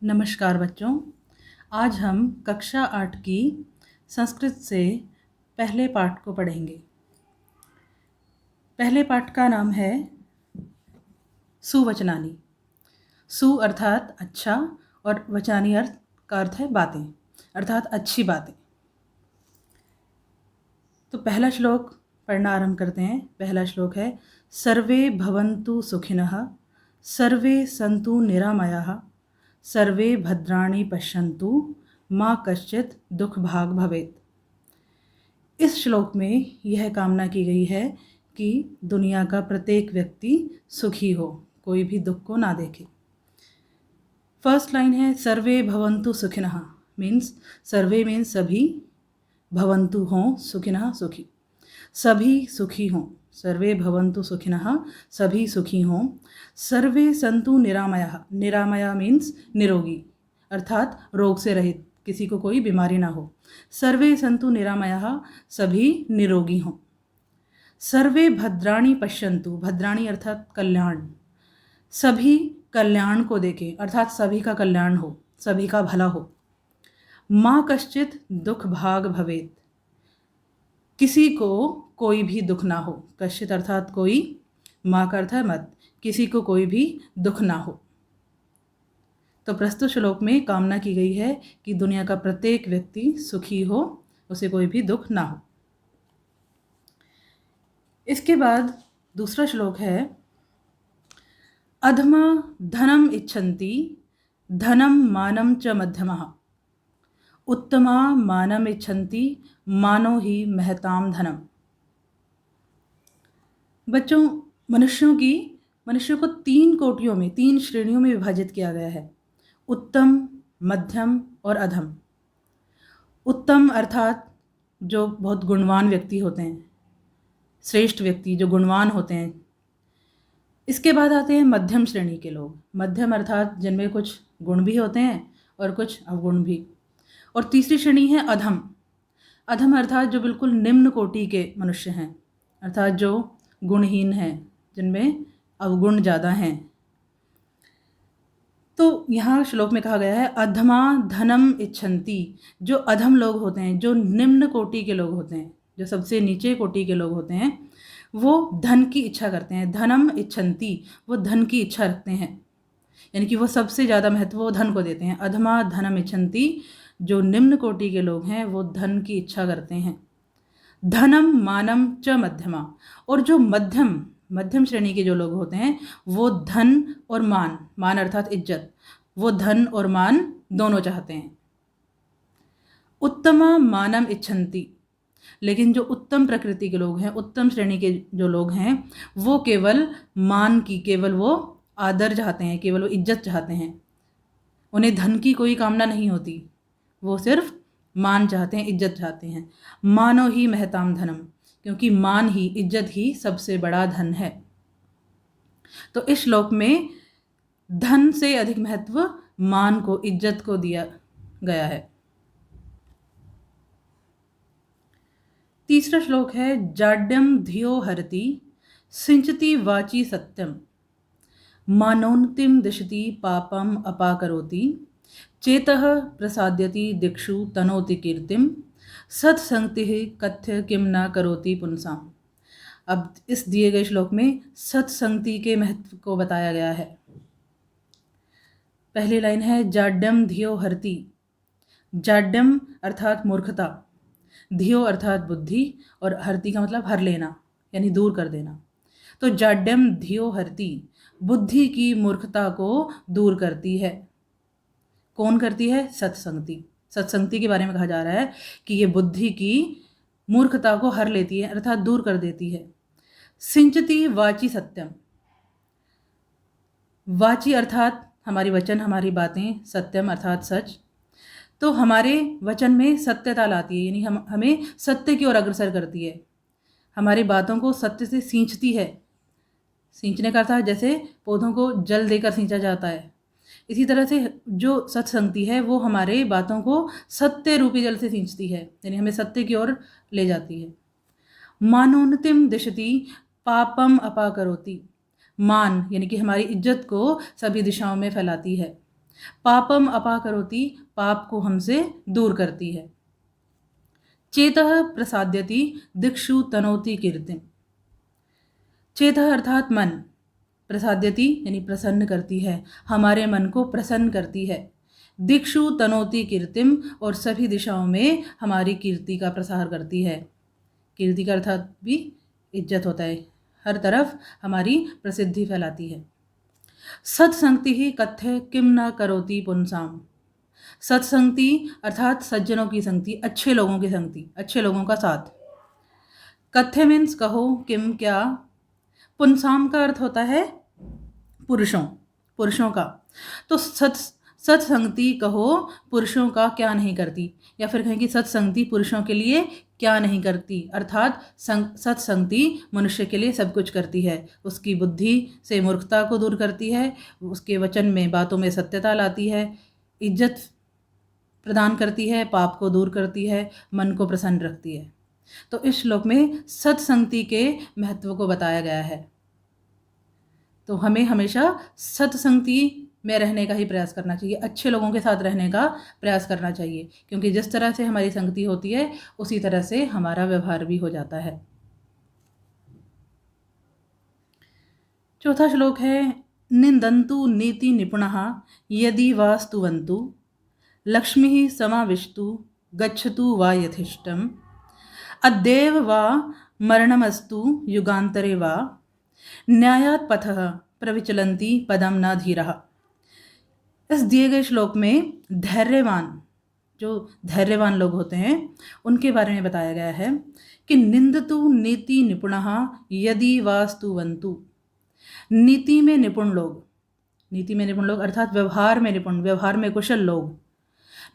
नमस्कार बच्चों। आज हम कक्षा 8 की संस्कृत से पहले पाठ को पढ़ेंगे। पहले पाठ का नाम है सुवचनानी। सु अर्थात अच्छा और वचनानी का अर्थ है बातें, अर्थात अच्छी बातें। तो पहला श्लोक पढ़ना आरंभ करते हैं। पहला श्लोक है सर्वे भवन्तु सुखिनः, सर्वे सन्तु निरामयाः, सर्वे भद्राणि पश्यन्तु, माँ कश्चित् दुख भाग भवेत्। इस श्लोक में यह कामना की गई है कि दुनिया का प्रत्येक व्यक्ति सुखी हो, कोई भी दुख को ना देखे। फर्स्ट लाइन है सर्वे भवन्तु सुखिनः, मीन्स सर्वे मीन्स सभी, भवन्तु हों, सुखिनः सुखी, सभी सुखी हों। सर्वे भवन्तु सुखिनः, सभी सुखी हों। सर्वे सन्तु निरामयाः, निरामया मीन्स निरोगी, अर्थात रोग से रहित, किसी को कोई बीमारी ना हो। सर्वे सन्तु निरामयाः, सभी निरोगी हों। सर्वे भद्राणि पश्यन्तु, भद्राणि अर्थात कल्याण, सभी कल्याण को देखें, अर्थात सभी का कल्याण हो, सभी का भला हो। माँ कश्चित् दुख भाग भवेत्, किसी को कोई भी दुख ना हो। कश्चित अर्थात कोई, माँ का अर्थ है मत, किसी को कोई भी दुख ना हो। तो प्रस्तुत श्लोक में कामना की गई है कि दुनिया का प्रत्येक व्यक्ति सुखी हो, उसे कोई भी दुख ना हो। इसके बाद दूसरा श्लोक है अधमा धनम इच्छन्ति, धनम मानम च मध्यमः, उत्तमा मानम इच्छन्ति, मानो ही महताम धनम। बच्चों, मनुष्यों को 3 कोटियों में, 3 श्रेणियों में विभाजित किया गया है, उत्तम, मध्यम और अधम। उत्तम अर्थात जो बहुत गुणवान व्यक्ति होते हैं, श्रेष्ठ व्यक्ति जो गुणवान होते हैं। इसके बाद आते हैं मध्यम श्रेणी के लोग। मध्यम अर्थात जिनमें कुछ गुण भी होते हैं और कुछ अवगुण भी। और तीसरी श्रेणी है अधम। अधम अर्थात जो बिल्कुल निम्न कोटि के मनुष्य हैं, अर्थात जो गुणहीन हैं, जिनमें अवगुण ज़्यादा हैं। तो यहाँ श्लोक में कहा गया है अधमा धनम इच्छन्ति, जो अधम लोग होते हैं, जो निम्न कोटि के लोग होते हैं, जो सबसे नीचे कोटि के लोग होते हैं, वो धन की इच्छा करते हैं। धनम इच्छन्ति, वो धन की इच्छा रखते हैं, यानी कि वो सबसे ज़्यादा महत्व वो धन को देते हैं। अधमा धनम इच्छन्ति, जो निम्न कोटि के लोग हैं वो धन की इच्छा करते हैं। धनम मानम च मध्यमा, और जो मध्यम श्रेणी के जो लोग होते हैं वो धन और मान, मान अर्थात इज्जत, वो धन और मान दोनों चाहते हैं। उत्तमा मानम इच्छन्ति, लेकिन जो उत्तम प्रकृति के लोग हैं, उत्तम श्रेणी के जो लोग हैं, वो केवल मान की, केवल वो आदर चाहते हैं, केवल वो इज्जत चाहते हैं। उन्हें धन की कोई कामना नहीं होती, वो सिर्फ मान चाहते हैं, इज्जत चाहते हैं। मानो ही महताम धनम, क्योंकि मान ही, इज्जत ही सबसे बड़ा धन है। तो इस श्लोक में धन से अधिक महत्व मान को, इज्जत को दिया गया है। तीसरा श्लोक है जाड्यम धियो हरति, सिंचति वाची सत्यम, मानोन्तिम दिशति पापम अपाकरोति, चेतः प्रसाद्यति दिक्षु तनोति कीर्तिम, सत्संगतिः कथ्य किम न करोति पुंसाम। अब इस दिए गए श्लोक में सत्संगति के महत्व को बताया गया है। पहली लाइन है जाड्यम धियो हरति। जाड्यम अर्थात मूर्खता, धियो अर्थात बुद्धि, और हरति का मतलब हर लेना, यानी दूर कर देना। तो जाड्यम धियो हरति, बुद्धि की मूर्खता को दूर करती है। कौन करती है? सत्संगति। सत्संगति के बारे में कहा जा रहा है कि ये बुद्धि की मूर्खता को हर लेती है, अर्थात दूर कर देती है। सिंचति वाची सत्यम, वाची अर्थात हमारी वचन, हमारी बातें, सत्यम अर्थात सच। तो हमारे वचन में सत्यता लाती है, यानी हमें सत्य की ओर अग्रसर करती है, हमारी बातों को सत्य से सींचती है। सींचने का अर्थ है जैसे पौधों को जल देकर सींचा जाता है, इसी तरह से जो सत्संगति है वो हमारे बातों को सत्य रूपी जल से सींचती है, यानी हमें सत्य की ओर ले जाती है। मानोन्नतिम दिशति पापम अपाकरोति, मान यानी कि हमारी इज्जत को सभी दिशाओं में फैलाती है। पापम अपाकरोति, पाप को हमसे दूर करती है। चेतः प्रसाद्यति दिक्षु तनोति कीर्तिम, चेतः अर्थात मन, प्रसाद्यति यानी प्रसन्न करती है, हमारे मन को प्रसन्न करती है। दिक्षु तनोति कीर्तिम, और सभी दिशाओं में हमारी कीर्ति का प्रसार करती है। कीर्ति का अर्थात भी इज्जत होता है, हर तरफ हमारी प्रसिद्धि फैलाती है। सत्संगति ही कथ्य किम न करोति पुंसाम, सत्संगति अर्थात सज्जनों की संगति, अच्छे लोगों की संगति, अच्छे लोगों का साथ। कथ्य मीन्स कहो, किम क्या, पुंसाम का अर्थ होता है पुरुषों, पुरुषों का। तो सत्संगति कहो पुरुषों का क्या नहीं करती, या फिर कहें कि सत्संगति पुरुषों के लिए क्या नहीं करती, अर्थात सत्संगति मनुष्य के लिए सब कुछ करती है। उसकी बुद्धि से मूर्खता को दूर करती है, उसके वचन में बातों में सत्यता लाती है, इज्जत प्रदान करती है, पाप को दूर करती है, मन को प्रसन्न रखती है। तो इस श्लोक में सत्संगति के महत्व को बताया गया है। तो हमें हमेशा सत्संगति में रहने का ही प्रयास करना चाहिए, अच्छे लोगों के साथ रहने का प्रयास करना चाहिए, क्योंकि जिस तरह से हमारी संगति होती है उसी तरह से हमारा व्यवहार भी हो जाता है। चौथा श्लोक है, निंदन्तु नीति निपुणः यदि वा स्तुवन्तु लक्ष्मीः समाविष्टु गच्छतु वा यथेष्टम् अद्यैव वा मरणमस्तु युगान्तरे वा न्यायात् पथः प्रविचलन्ति पदम न धीरः। इस दिए गए श्लोक में धैर्यवान, जो धैर्यवान लोग होते हैं उनके बारे में बताया गया है कि निंदतु नीति निपुणः यदि वा स्तुवन्तु, नीति में निपुण लोग, नीति में निपुण लोग अर्थात व्यवहार में निपुण, व्यवहार में कुशल लोग।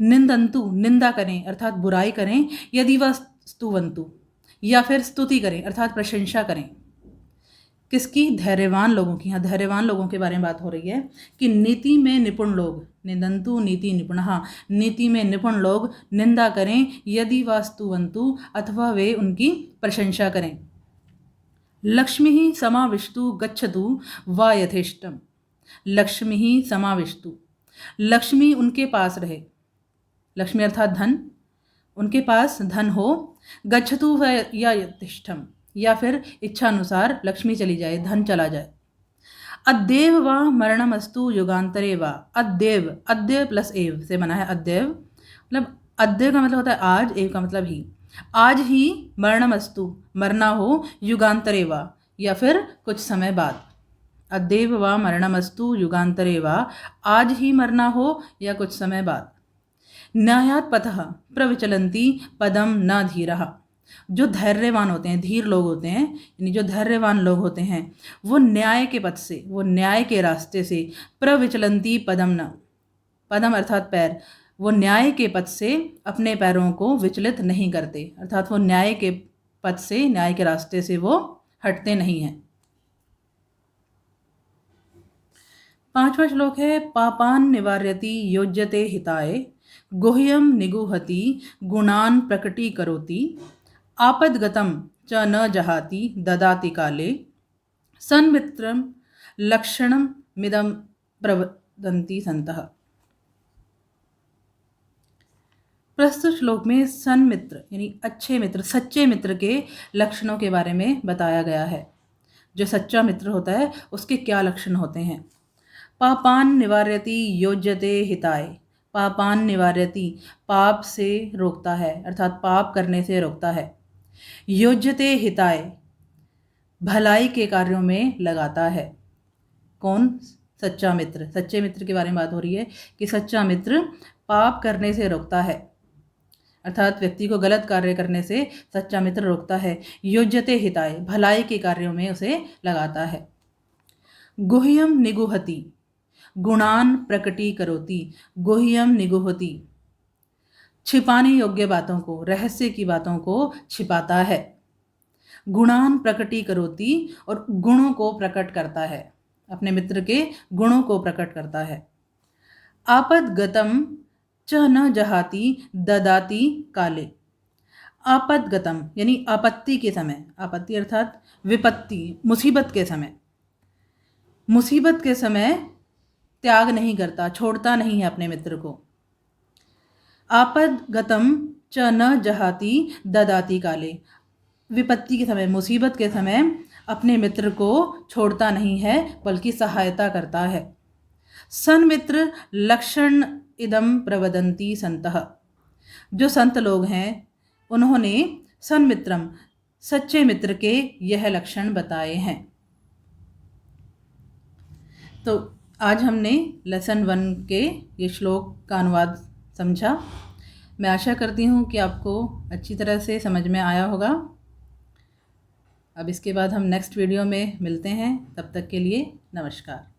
निंदन्तु निंदा करें अर्थात बुराई करें, यदि वा स्तुवन्तु या फिर स्तुति करें अर्थात प्रशंसा करें। किसकी? धैर्यवान लोगों की। यहाँ धैर्यवान लोगों के बारे में बात हो रही है कि नीति में निपुण लोग, निंदन्तु नीति निपुणः, नीति में निपुण लोग निंदा करें, यदि वा स्तुवन्तु अथवा वे उनकी प्रशंसा करें। लक्ष्मीः समाविष्टु गच्छतु वा यथेष्टम्, लक्ष्मीः समाविष्टु, लक्ष्मी उनके पास रहे, लक्ष्मी अर्थात धन, उनके पास धन हो। गच्छतु या यथेष्टम्, या फिर इच्छा अनुसार लक्ष्मी चली जाए, धन चला जाए। अद्यैव वा मरणमस्तु युगान्तरे वा, अद्यैव, अद्य प्लस एव से बना है अद्यैव, मतलब अद्य का मतलब होता है आज, एव का मतलब ही, आज ही मरणमस्तु मरना हो, युगान्तरे वा या फिर कुछ समय बाद। अद्यैव वा मरणमस्तु युगान्तरे वा, आज ही मरना हो या कुछ समय बाद। न्यायात् पथः प्रविचलन्ति पदम न धीरः, जो धैर्यवान होते हैं, धीर लोग होते हैं, यानी जो धैर्यवान लोग होते हैं वो न्याय के पथ से, वो न्याय के रास्ते से, प्रविचलन्ति पदम न, पदम अर्थात पैर, वो न्याय के पथ से अपने पैरों को विचलित नहीं करते, अर्थात वो न्याय के पथ से, न्याय के रास्ते से वो हटते नहीं हैं। पांचवा श्लोक है, पापान निवार्यति योज्यते हिताय गुह्यम निगुहति गुणान प्रकटीकरोति आपदगतम च न जहाति ददाति काले सन्मित्रम लक्षणम मिदम प्रवदन्ति संतः। प्रस्तुत श्लोक में सन्मित्र यानी अच्छे मित्र, सच्चे मित्र के लक्षणों के बारे में बताया गया है। जो सच्चा मित्र होता है उसके क्या लक्षण होते हैं। पापान निवार्यति योज्यते हिताय, पापान निवार्यति पाप से रोकता है अर्थात पाप करने से रोकता है। योज्यते हिताय भलाई के कार्यों में लगाता है। कौन? सच्चा मित्र। सच्चे मित्र के बारे में बात हो रही है कि सच्चा मित्र पाप करने से रोकता है, अर्थात व्यक्ति को गलत कार्य करने से सच्चा मित्र रोकता है। योज्यते हिताय भलाई के कार्यों में उसे लगाता है। गुह्यम निगुहति गुणान प्रकटीकरोति, गुह्यम निगुहति छिपाने योग्य बातों को, रहस्य की बातों को छिपाता है। गुणान प्रकटीकरोति और गुणों को प्रकट करता है, अपने मित्र के गुणों को प्रकट करता है। आपदगतम च न जहाति ददाति काले, आपदगतम यानी आपत्ति के समय, आपत्ति अर्थात विपत्ति, मुसीबत के समय, मुसीबत के समय त्याग नहीं करता, छोड़ता नहीं है अपने मित्र को। आपदगतम च न जहाति ददाति काले, विपत्ति के समय, मुसीबत के समय अपने मित्र को छोड़ता नहीं है बल्कि सहायता करता है। सन्मित्र लक्षण इदम प्रवदन्ति संतः, जो संत लोग हैं उन्होंने सन्मित्रम, सच्चे मित्र के यह लक्षण बताए हैं। तो आज हमने लेसन 1 के ये श्लोक का अनुवाद समझा। मैं आशा करती हूँ कि आपको अच्छी तरह से समझ में आया होगा। अब इसके बाद हम नेक्स्ट वीडियो में मिलते हैं, तब तक के लिए नमस्कार।